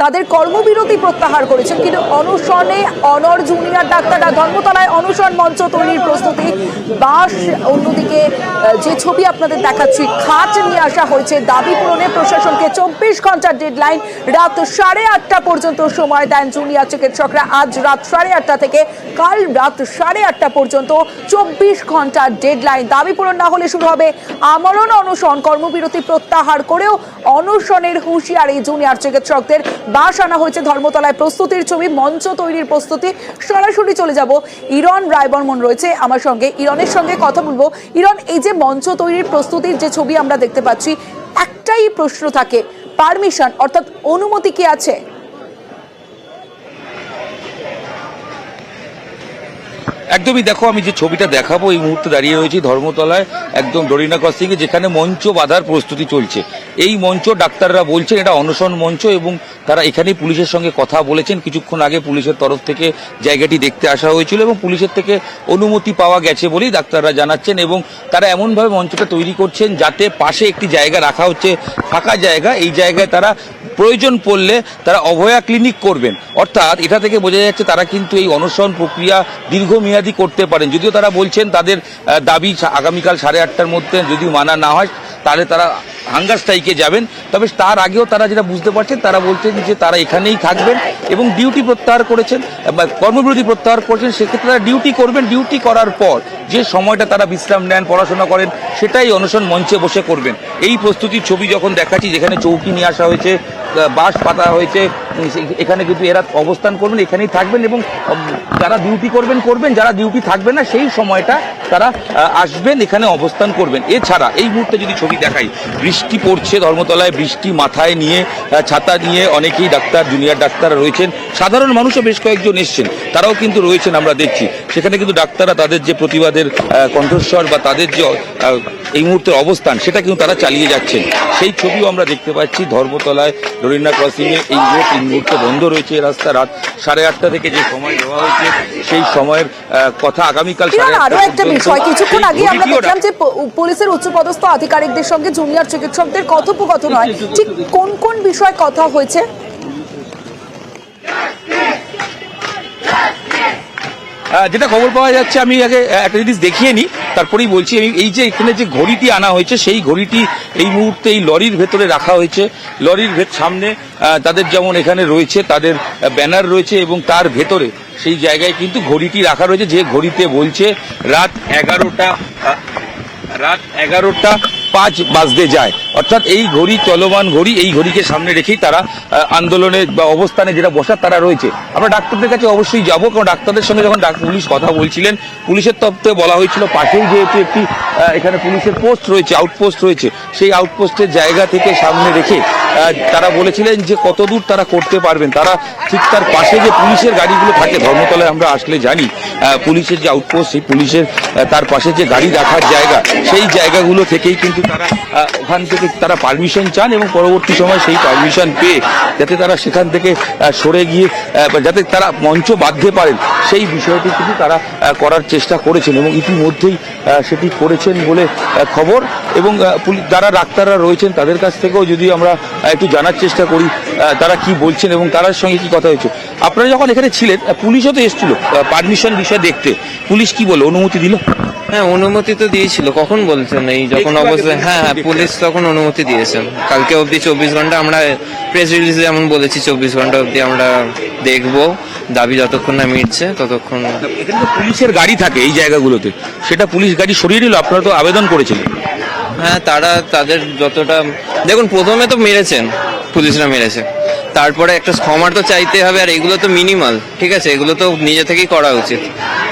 তাদের কর্মবিরতি প্রত্যাহার করেছেন, কিন্তু অনশনে অনর জুনিয়র ডাক্তাররা ধর্মতলায় অনশন মঞ্চ তৈরির প্রস্তুতি। বাস অন্যদিকে যে ছবি আপনাদের দেখাচ্ছি, খাট নিয়ে আসা হয়েছে দাবি পূরণে। প্রশাসনকে 24 ঘন্টার ডেডলাইন, রাত 8:30 পর্যন্ত সময় দেন জুনিয়র চিকিৎসকরা। আজ রাত 8:30 থেকে কাল রাত 8:30 পর্যন্ত 24 ঘন্টার ডেডলাইন। দাবি পূরণ না হলে শুরু হবে আমরণ অনশন। কর্মবিরতি প্রত্যাহার করেও অনশনের হুঁশিয়ারি জুনিয়র চিকিৎসকদের। বাস আনা হয়েছে ধর্মতলায়, প্রস্তুতির ছবি, মঞ্চ তৈরির প্রস্তুতি। সরাসরি চলে যাব, ইরন রায়বর্মন রয়েছে আমার সঙ্গে, ইরনের সঙ্গে কথা বলবো। ইরন, এই যে মঞ্চ তৈরির প্রস্তুতির যে ছবি আমরা দেখতে পাচ্ছি, একটাই প্রশ্ন থাকে, পারমিশন অর্থাৎ অনুমতি কি আছে? একদমই, দেখো আমি যে ছবিটা দেখাবো, এই মুহূর্তে দাঁড়িয়ে রয়েছি ধর্মতলায় একদম ডরিনা ক্রসিংয়ে, যেখানে মঞ্চ বাঁধার প্রস্তুতি চলছে। এই মঞ্চ ডাক্তাররা বলছেন এটা অনশন মঞ্চ, এবং তারা এখানেই পুলিশের সঙ্গে কথা বলেছেন। কিছুক্ষণ আগে পুলিশের তরফ থেকে জায়গাটি দেখতে আসা হয়েছিল এবং পুলিশের থেকে অনুমতি পাওয়া গেছে বলেই ডাক্তাররা জানাচ্ছেন। এবং তারা এমনভাবে মঞ্চটা তৈরি করছেন যাতে পাশে একটি জায়গা রাখা হচ্ছে, ফাঁকা জায়গা। এই জায়গায় তারা প্রয়োজন পড়লে তারা অভয়া ক্লিনিক করবেন। অর্থাৎ এটা থেকে বোঝা যাচ্ছে তারা কিন্তু এই অনশন প্রক্রিয়া দীর্ঘমেয়াদী করতে পারেন। যদিও তারা বলছেন তাদের দাবি আগামীকাল 8:30-র মধ্যে যদি মানা না হয় তাহলে তারা হাঙ্গার স্ট্রাইকে যাবেন। তবে তার আগেও তারা যেটা বুঝতে পারছেন, তারা বলছেন যে তারা এখানেই থাকবেন এবং ডিউটি প্রত্যাহার করেছেন, কর্মবিরতি প্রত্যাহার করেছেন। সেক্ষেত্রে তারা ডিউটি করবেন। ডিউটি করার পর যে সময়টা তারা বিশ্রাম নেন, পড়াশোনা করেন, সেটাই অনশন মঞ্চে বসে করবেন। এই প্রস্তুতির ছবি যখন দেখাচ্ছি, যেখানে চৌকি নিয়ে আসা হয়েছে, বাস পাতা হয়েছে, এখানে কিন্তু এরা অবস্থান করবেন, এখানেই থাকবেন এবং যারা ডিউটি করবেন, যারা ডিউটি থাকবেন না সেই সময়টা তারা আসবেন, এখানে অবস্থান করবেন। এছাড়া এই মুহূর্তে যদি ছবি দেখাই, বৃষ্টি পড়ছে ধর্মতলায়, বৃষ্টি মাথায় নিয়ে, ছাতা নিয়ে অনেকেই ডাক্তার, জুনিয়র ডাক্তাররা রয়েছেন। সাধারণ মানুষও বেশ কয়েকজন এসছেন, তারাও কিন্তু রয়েছেন, আমরা দেখছি। সেখানে কিন্তু ডাক্তাররা তাদের যে প্রতিবাদের কণ্ঠস্বর বা তাদের যে এই মুহূর্তের অবস্থান, সেটা কিন্তু তারা চালিয়ে যাচ্ছেন। সেই ছবিও আমরা দেখতে পাচ্ছি ধর্মতলায় ডরিনা ক্রসিংয়ে। এই মুহূর্তে বন্ধ রয়েছে রাস্তা। রাত 8:30 থেকে যে সময় দেওয়া হয়েছে, সেই সময়ের কথা আগামীকাল 8:30। আরো একটা বিষয়, কিছুক্ষণ আগে আমরা দেখলাম যে পুলিশের উচ্চপদস্থ আধিকারিকদের সঙ্গে জুনিয়র চিকিৎসকদের কথোপকথন হয়, ঠিক কোন কোন বিষয় কথা হয়েছে? যেটা খবর পাওয়া যাচ্ছে, আমি আগে একটা জিনিস দেখিয়ে নিই, তারপরেই বলছি। এই যে এখানে যে ঘড়িটি আনা হয়েছে, সেই ঘড়িটি এই মুহূর্তে এই লরির ভেতরে রাখা হয়েছে। লরির সামনে তাদের যেমন এখানে রয়েছে তাদের ব্যানার রয়েছে এবং তার ভেতরে সেই জায়গায় কিন্তু ঘড়িটি রাখা রয়েছে, যে ঘড়িতে বলছে রাত 11:05 বাজতে যায়। অর্থাৎ এই ঘড়ি চলমান ঘড়ি, এই ঘড়িকে সামনে রেখেই তারা আন্দোলনে বা অবস্থানে যেটা বসার তারা রয়েছে। আমরা ডাক্তারদের কাছে অবশ্যই যাব, কারণ ডাক্তারদের সঙ্গে যখন পুলিশ কথা বলছিলেন, পুলিশের তরফে বলা হয়েছিল পাশেই যেহেতু একটি এখানে পুলিশের পোস্ট রয়েছে, আউটপোস্ট রয়েছে, সেই আউটপোস্টের জায়গা থেকে সামনে রেখে তারা বলেছিলেন যে কতদূর তারা করতে পারবেন। তারা ঠিক তার পাশে যে পুলিশের গাড়িগুলো থাকে ধর্মতলায়, আমরা আসলে জানি পুলিশের যে আউটপোস্ট, সেই পুলিশের তার পাশে যে গাড়ি রাখার জায়গা, সেই জায়গাগুলো থেকেই কিন্তু তারা ওখান থেকে তারা পারমিশন চান এবং পরবর্তী সময় সেই পারমিশন পেয়ে যাতে তারা সেখান থেকে সরে গিয়ে যাতে তারা মঞ্চ বাঁধতে পারেন, সেই বিষয়টি কিন্তু তারা করার চেষ্টা করেছেন এবং ইতিমধ্যেই সেটি করেছেন বলে খবর। এবং যারা ডাক্তাররা রয়েছেন তাদের কাছ থেকেও যদি আমরা একটু জানার চেষ্টা করি তারা কি বলছেন এবং তার সঙ্গে কি কথা হয়েছে। আপনারা যখন এখানে ছিলেন, পুলিশও তো এসেছিল পারমিশন বিষয়ে দেখতে, পুলিশ কি বলে, অনুমতি দিল? হ্যাঁ, অনুমতি তো দিয়েছিল। কখন বলছেন? এই যখন অবস্থা, হ্যাঁ পুলিশ তখন অনুমতি দিয়েছেন। কালকে অবধি 24 ঘন্টা, আমরা প্রেস রিলিজে যেমন বলেছি 24 ঘন্টা অবধি আমরা দেখবো, দাবি যতক্ষণ না মিটছে ততক্ষণ। এখানে তো পুলিশের গাড়ি থাকে এই জায়গাগুলোতে, সেটা পুলিশ গাড়ি সরিয়ে নিল, আপনারা তো আবেদন করেছিলেন। হ্যাঁ, তাদের যতটা, দেখুন প্রথমে তো মেরেছেন, পুলিশরা মেরেছে, তারপরে একটা ক্ষমা তো চাইতে হবে। আর এগুলো তো মিনিমাল, ঠিক আছে, এগুলো তো নিজে থেকেই করা উচিত,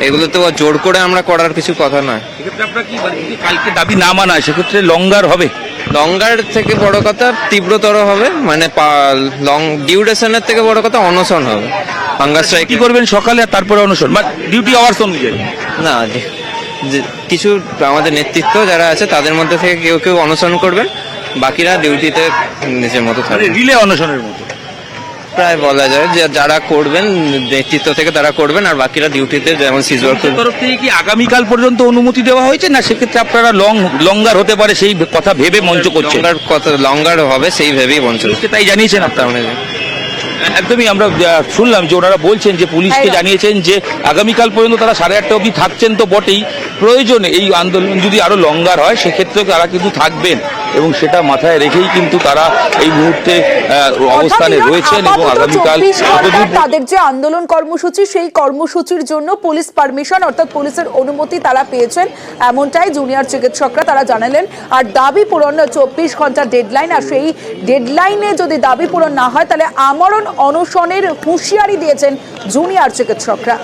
এগুলো তো জোর করে আমরা করার কিছু কথা নয়। সেক্ষেত্রে আপনারা কি কালকে দাবি না মানায় সেক্ষেত্রে লঙ্গার হবে? লঙ্গার থেকে বড় কথা তীব্রতর হবে, মানে লং ডিউরেশনের থেকে বড় কথা অনশন হবে। হাঙ্গার স্ট্রাইক কি করবেন সকালে আর তারপরে অনশন, বা ডিউটি আওয়ার্স অনুযায়ী? না, কিছু আমাদের নেতৃত্ব যারা আছে তাদের মধ্যে থেকে কেউ কেউ অনশন করবেন, বাকিরা ডিউটিতে নিজের মতো থাকবে। রিলে অনশনের মতো প্রায় বলা যায় যে যারা করবেন নেতৃত্ব থেকে তারা করবেন, আর বাকিরা ডিউটিতে যেমন সিজওয়ার তরফ থেকে কি আগামীকাল পর্যন্ত অনুমতি দেওয়া হয়েছে, না সেক্ষেত্রে আপনারা লঙ্গার হতে পারে সেই কথা ভেবে মঞ্চ করছেন? লঙ্গার হবে সেই ভেবেই মঞ্চ, তাই জানিয়েছেন আপনারা? একদমই আমরা শুনলাম যে ওনারা বলছেন যে পুলিশকে জানিয়েছেন যে আগামীকাল পর্যন্ত তারা 8:30 অবধি থাকছেন, তো বটেই প্রয়োজনে এই আন্দোলন যদি আরো লঙ্গার হয় সেক্ষেত্রে তারা কিন্তু থাকবেন এবং সেটা মাথায় রেখেই কিন্তু তারা এই মুহূর্তে অবস্থানে রয়েছেন এবং আগামীকাল তাদের যে আন্দোলন কর্মসূচি সেই কর্মসূচির জন্য পুলিশ পারমিশন অর্থাৎ পুলিশের অনুমতি তারা পেয়েছেন, এমনটাই জুনিয়র চিকিৎসকরা তারা জানালেন। আর দাবি পূরণ 24 ঘন্টা ডেডলাইন, আর সেই ডেডলাইনে যদি দাবি পূরণ না হয় তাহলে আমরণ অনশনের হুঁশিয়ারি দিয়েছেন জুনিয়র চিকিৎসকরা।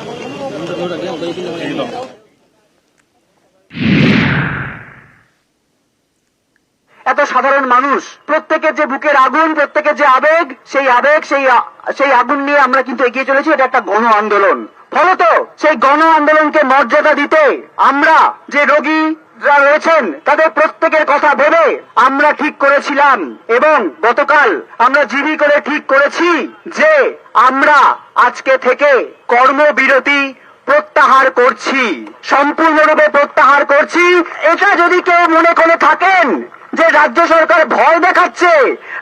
এত সাধারণ মানুষ, প্রত্যেকের যে বুকের আগুন, প্রত্যেকের যে আবেগ, সেই আগুন নিয়ে আমরা কিন্তু এগিয়ে চলেছি। এটা একটা গণ আন্দোলন। ফলত সেই গণ আন্দোলনকে মর্যাদা দিতে আমরা যে রোগী যারা রয়েছেন তাদের প্রত্যেকের কথা ভেবে আমরা ঠিক করেছিলাম এবং গতকাল আমরা জিবি করে ঠিক করেছি যে আমরা আজকে থেকে কর্মবিরতি প্রত্যাহার করছি, সম্পূর্ণরূপে প্রত্যাহার করছি। এটা যদি কেউ মনে করে থাকেন যে রাজ্য সরকার ভয় দেখাচ্ছে,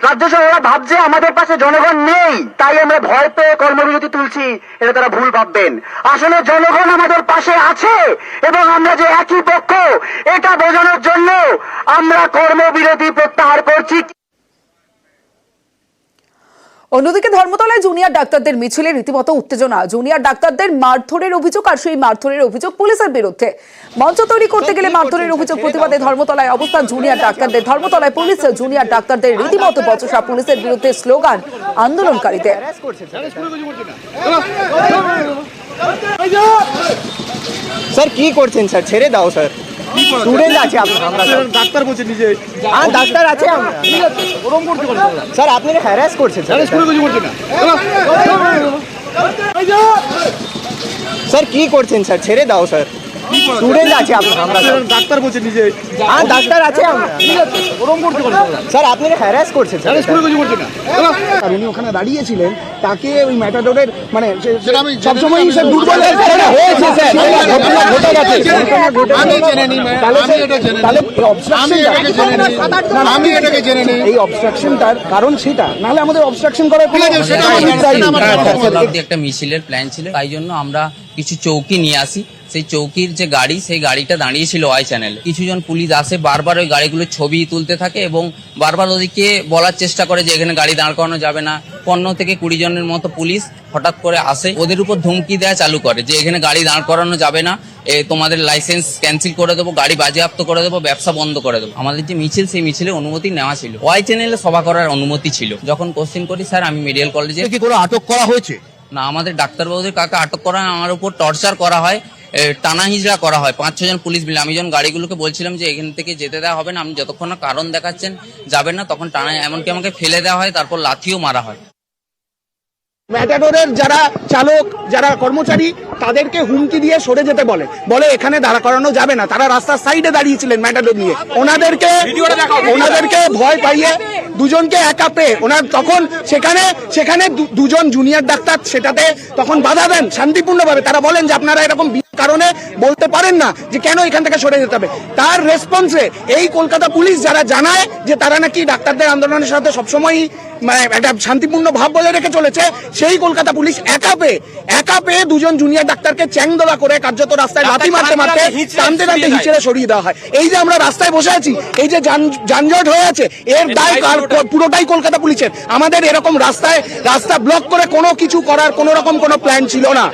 রাজ্য সরকার ভাবছে আমাদের পাশে জনগণ নেই তাই আমরা ভয় পেয়ে কর্মবিরতি তুলছি, এটা তারা ভুল ভাববেন। আসলে জনগণ আমাদের পাশে আছে এবং আমরা যে একই পক্ষ এটা বোঝানোর জন্য আমরা কর্মবিরতি প্রত্যাহার করছি। অন্যদিকে ধর্মতলায় জুনিয়র ডাক্তারদের মিছিলে রীতিমতো উত্তেজনা। জুনিয়র ডাক্তারদের মারধরের অভিযোগ, আর সেই মারধরের অভিযোগ পুলিশের বিরুদ্ধে। মঞ্চ তৈরি করতে গেলে মারধরের অভিযোগ প্রতিবাদে ধর্মতলায় অবস্থান জুনিয়র ডাক্তারদের। ধর্মতলায় পুলিশ জুনিয়র ডাক্তারদের রীতিমতো বচসা, পুলিশের বিরুদ্ধে স্লোগান আন্দোলনকারীদের। স্যার কি করছেন স্যার, ছেড়ে দাও স্যার, স্টুডেন্ট আছে আমরা, ডাক্তার বলছে নিজে, হ্যাঁ ডাক্তার আছে আমরা, স্যার আপনি হ্যারাস করছেন স্যার, স্যার কি করছেন স্যার, ছেড়ে দাও স্যার, স্টুডেন্ট আছে আমরা, ডাক্তার বলছে নিজে, হ্যাঁ ডাক্তার আছে আমরা, স্যার আপনি হ্যারাস করছেন স্যার, উনি ওখানে দাঁড়িয়েছিলেন, তাকে ওই ম্যাটাডোরের মানে সবসময় দুর্বল হয়েছে স্যার, ঘটে গেছে, তাহলে আমি এটাকে জেনে নিই এই অবস্ট্রাকশনটার কারণ সেটা, নাহলে আমাদের অবস্ট্রাকশন করার কোনো একটা মিছিলের প্ল্যান ছিল, তাই জন্য আমরা কিছু চৌকি নিয়ে আসি। সেই চৌকির যে গাড়ি, সেই গাড়িটা দাঁড়িয়েছিল ওয়াই চ্যানেলে। কিছুজন পুলিশ আসে, বারবার ওই গাড়িগুলোর ছবি তুলতে থাকে এবং বারবার ওদিকে বলার চেষ্টা করে যে এখানে গাড়ি দাঁড় করানো যাবে না। 15 থেকে 20 জনের মতো পুলিশ হঠাৎ করে আসে, ওদের উপর ধমকি দেওয়া চালু করে যে এখানে গাড়ি দাঁড় করানো যাবে না, তোমাদের লাইসেন্স ক্যান্সেল করে দেবো, গাড়ি বাজেয়াপ্ত করে দেবো, ব্যবসা বন্ধ করে দেবো। আমাদের যে মিছিল, সেই মিছিলে অনুমতি নেওয়া ছিল, ওয়াই চ্যানেলে সভা করার অনুমতি ছিল। যখন কোশ্চেন করি স্যার আমি মেডিকেল কলেজে, কি কোনো আটক করা হয়েছে না আমাদের ডাক্তারবাবুদের কাকে আটক করা হয়, আমার উপর টর্চার করা হয়, টানা হিজড়া করা হয় 5-6 জন পুলিশ মিলে। আমি যখন গাড়িগুলোকে বলছিলাম যে এখান থেকে যেতে দেওয়া হবে না, আপনি যতক্ষণ না কারণ দেখাচ্ছেন যাবেন না, তখন টানা, এমনকি আমাকে ফেলে দেওয়া হয়, তারপর লাথিও মারা হয়। ম্যাটাডোরের যারা চালক, যারা কর্মচারী, তাদেরকে হুমকি দিয়ে সরে যেতে বলে এখানে দাঁড়া করানো যাবে না। তারা রাস্তার সাইডে দাঁড়িয়েছিলেন ম্যাটাডোর নিয়ে, ওনাদেরকে ভয় পাইয়ে দুজনকে একা পেয়ে তখন সেখানে দুজন জুনিয়র ডাক্তার সেটাতে তখন বাধা দেন শান্তিপূর্ণভাবে। তারা বলেন যে আপনারা এরকম কারণে বলতে পারেন না যে কেন এখান থেকে সরে যেতে হবে। তার রেসপন্সে এই কলকাতা পুলিশ যারা জানায় যে তারা নাকি ডাক্তারদের আন্দোলনের সাথে সবসময় মানে একটা শান্তিপূর্ণ ভাব বজায় রেখে চলেছে, সেই কলকাতা পুলিশ একা পেয়ে দুজন জুনিয়র ডাক্তারকে চ্যাংদোলা করে কার্যত রাস্তায় লাথি মারতে টানতে হিচড়ে সরিয়ে দেওয়া হয়। এই যে আমরা রাস্তায় বসে আছি, এই যে যানজট হয়ে আছে, এর দায় পুরোটাই কলকাতা পুলিশের। আমাদের এরকম রাস্তা ব্লক করে কোনো কিছু করার কোনো রকম কোনো প্ল্যান ছিল না।